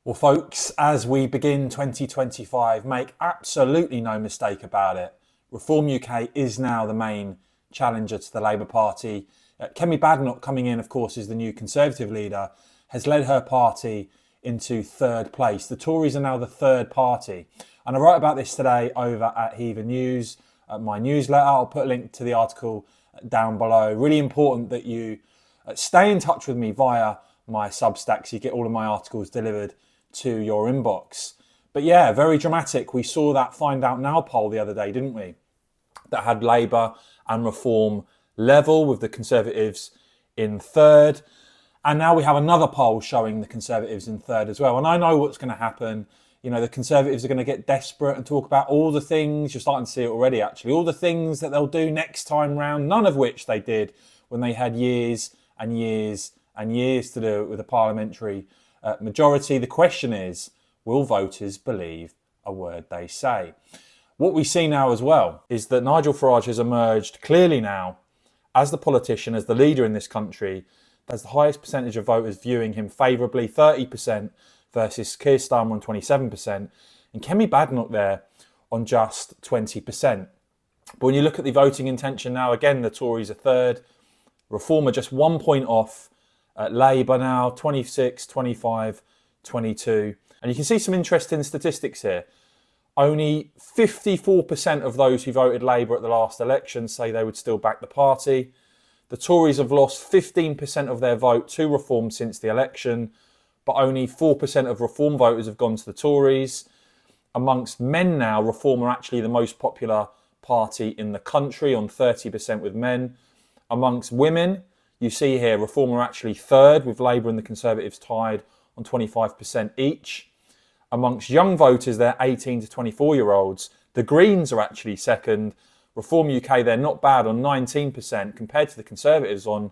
Well, folks, as we begin 2025, make absolutely no mistake about it. Reform UK is now the main challenger to the Labour Party. Kemi Badenoch, coming in, of course, is the new Conservative leader, has led her party into third place. The Tories are now the third party. And I write about this today over at Heather News, my newsletter. I'll put a link to the article down below. Really important that you stay in touch with me via my Substack so you get all of my articles delivered to your inbox. But yeah, very dramatic. We saw that Find Out Now poll the other day, didn't we? That had Labour and Reform level, with the Conservatives in third. And now we have another poll showing the Conservatives in third as well. And I know what's going to happen. You know, the Conservatives are going to get desperate and talk about all the things, you're starting to see it already actually, all the things that they'll do next time round, none of which they did when they had years and years and years to do it with a parliamentary majority. The question is, will voters believe a word they say? What we see now as well is that Nigel Farage has emerged clearly now as the politician, as the leader in this country, has the highest percentage of voters viewing him favourably, 30% versus Keir Starmer on 27%, and Kemi Badenoch there on just 20%. But when you look at the voting intention now, again, the Tories are third, Reform are just 1 point off, Labour now 26, 25, 22. And you can see some interesting statistics here. Only 54% of those who voted Labour at the last election say they would still back the party. The Tories have lost 15% of their vote to Reform since the election, but only 4% of Reform voters have gone to the Tories. Amongst men now, Reform are actually the most popular party in the country, on 30% with men. Amongst women, you see here, Reform are actually third, with Labour and the Conservatives tied on 25% each. Amongst young voters, they're 18 to 24-year-olds. The Greens are actually second. Reform UK, they're not bad on 19%, compared to the Conservatives on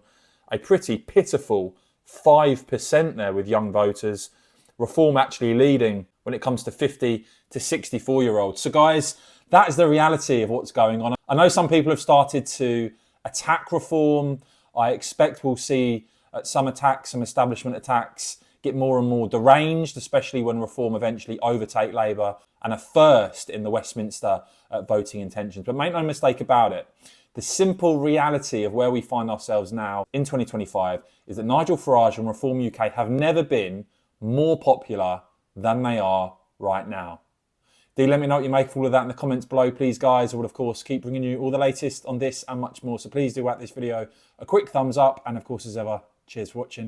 a pretty pitiful 5% there with young voters. Reform actually leading when it comes to 50 to 64-year-olds. So guys, that is the reality of what's going on. I know some people have started to attack Reform. I expect we'll see some attacks, some establishment attacks, get more and more deranged, especially when Reform eventually overtake Labour and are first in the Westminster voting intentions. But make no mistake about it, the simple reality of where we find ourselves now in 2025 is that Nigel Farage and Reform UK have never been more popular than they are right now. Do let me know what you make of all of that in the comments below, please, guys. I will, of course, keep bringing you all the latest on this and much more. So please do whack this video a quick thumbs up. And, of course, as ever, cheers for watching.